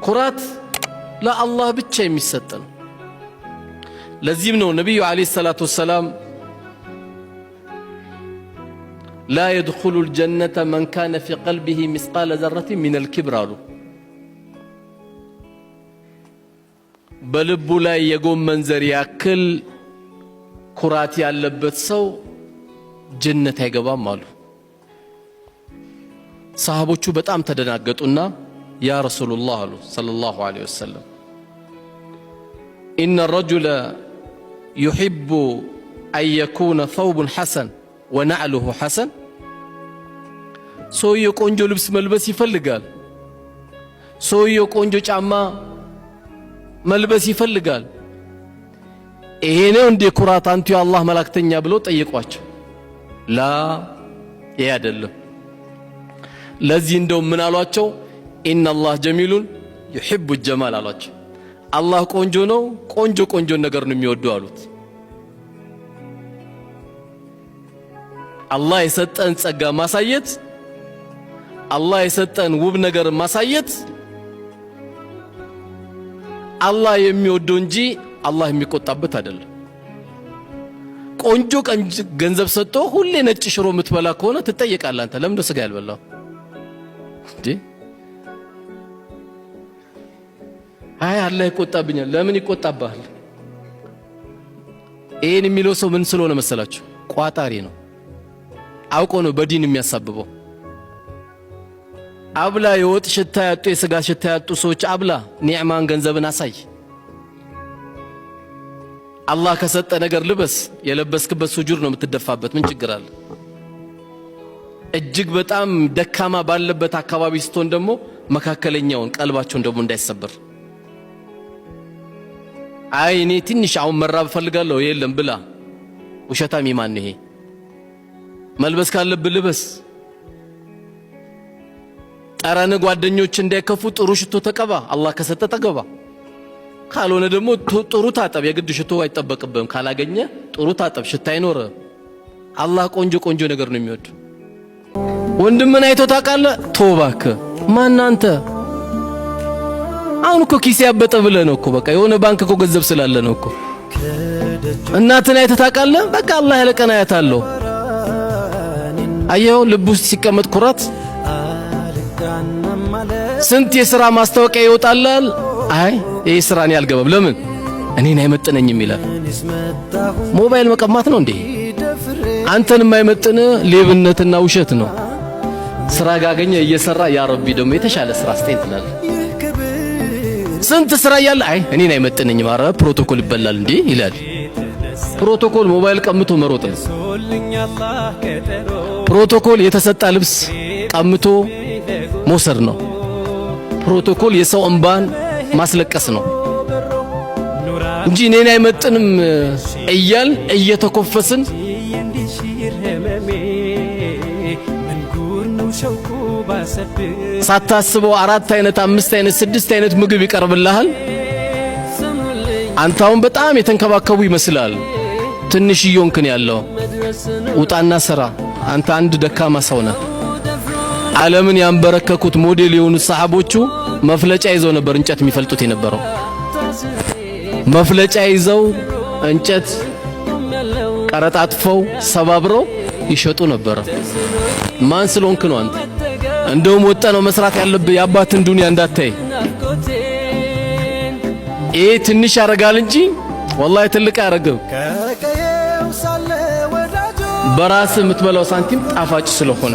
ኩራት ለአላህ ብቻ የሚሰጥ ነው። ለዚህም ነው ነቢዩ ዓለይሂ ሰላቱ ወሰላም ላ የድኹሉ ልጀነተ መን ካነ ፊ ቀልቢሂ ሚስቃለ ዘረትን ሚነል ኪብር አሉ። በልቡ ላይ የጎመን ዘር ያክል ኩራት ያለበት ሰው ጀነት አይገባም አሉ። ሰሃቦቹ በጣም ተደናገጡና ያ ረሱሉላህ አሉ ሰለላሁ ዐለይሂ ወሰለም ኢነ ረጁለ ዩሒቡ አን የኩነ ተውቡን ሐሰን ወነዕሉሁ ሐሰን። ሰውየው ቆንጆ ልብስ መልበስ ይፈልጋል። ሰውየው ቆንጆ ጫማ መልበስ ይፈልጋል። ይሄ ነው እንደ ኩራት አንቱ የአላህ መላእክተኛ ብለው ጠየቋቸው። ላ ይሄ አይደለም። ለዚህ እንደው ምን አሏቸው? ኢነላህ ጀሚሉን ዩሒቡ ጀማል አሏቸው። አላህ ቆንጆ ነው፣ ቆንጆ ነገር ነው የሚወደው አሉት። አላህ የሰጠን ጸጋ ማሳየት፣ አላህ የሰጠን ውብ ነገር ማሳየት አላህ የሚወደው እንጂ አላህ የሚቆጣበት አይደለም። ቆንጆ ገንዘብ ሰጥቶ ሁሌ ነጭ ሽሮ የምትበላ ከሆነ ትጠየቃለህ። አንተ ለምን ስጋ ያልበላው እንዴ? አይ አላህ ይቆጣብኛል። ለምን ይቆጣብሃል? ይሄን የሚለው ሰው ምን ስለሆነ መሰላችሁ? ቋጣሪ ነው። አውቆ ነው በዲን የሚያሳብበው። አብላ የወጥ ሽታ ያጡ የስጋ ሽታ ያጡ ሰዎች አብላ፣ ኒዕማን ገንዘብን አሳይ። አላህ ከሰጠ ነገር ልበስ። የለበስክበት ሱጁድ ነው የምትደፋበት። ምን ችግር አለ? እጅግ በጣም ደካማ ባለበት አካባቢ ስትሆን ደግሞ መካከለኛውን ቀልባቸውን ደግሞ እንዳይሰበር። አይ እኔ ትንሽ አሁን መራብ ፈልጋለሁ፣ የለም ብላ። ውሸታም ይማን ይሄ? መልበስ ካለብህ ልበስ። ጠረን ጓደኞች እንዳይከፉ ጥሩ ሽቶ ተቀባ። አላህ ከሰጠ ተገባ። ካልሆነ ደግሞ ጥሩ ታጠብ። የግድ ሽቶ አይጠበቅብህም። ካላገኘ ጥሩ ታጠብ፣ ሽታ አይኖር። አላህ ቆንጆ ነገር ነው የሚወድ። ወንድምን አይቶ ታውቃለህ? ቶባክ ማን አንተ? አሁን እኮ ኪስ ያበጠ ብለህ ነው እኮ በቃ የሆነ ባንክ እኮ ገንዘብ ስላለ ነው እኮ። እናትን አይቶ ታውቃለህ? በቃ አላህ ያለቀን አያታለሁ። አየው ልብ ውስጥ ሲቀመጥ ኩራት። ስንት የሥራ ማስታወቂያ ይወጣላል። አይ ይሄ ስራ እኔ አልገባም፣ ለምን እኔን አይመጥነኝም ይላል። ሞባይል መቀማት ነው እንዴ? አንተን የማይመጥን ሌብነትና ውሸት ነው። ስራ ጋገኘ እየሰራ ያ ረቢ ደግሞ የተሻለ ስራ አስጠኝ ትላለህ። ስንት ስራ ያለ አይ እኔን አይመጥነኝም፣ ኧረ ፕሮቶኮል ይበላል እንዴ ይላል። ፕሮቶኮል ሞባይል ቀምቶ መሮጥ ነው። ፕሮቶኮል የተሰጣ ልብስ ቀምቶ መውሰድ ነው። ፕሮቶኮል የሰው እንባን ማስለቀስ ነው እንጂ እኔን አይመጥንም እያል እየተኮፈስን ሳታስበው 4 አይነት 5 አይነት 6 አይነት ምግብ ይቀርብልሃል። አንተውን በጣም የተንከባከቡ ይመስላል። ትንሽ ይዮንክን ያለው ውጣና ስራ። አንተ አንድ ደካማ ሰው ነህ። ዓለምን ያንበረከኩት ሞዴል የሆኑ ሰሃቦቹ መፍለጫ ይዘው ነበር እንጨት የሚፈልጡት የነበረው። መፍለጫ ይዘው እንጨት ቀረጣጥፈው ሰባብረው ይሸጡ ነበር። ማን ስለሆንክ ነው አንተ? እንደውም ወጣ ነው መስራት ያለብህ የአባትን ዱንያ እንዳታይ። ይሄ ትንሽ ያረጋል እንጂ ወላሂ ትልቅ ያረጋል። በራስ የምትበላው ሳንቲም ጣፋጭ ስለሆነ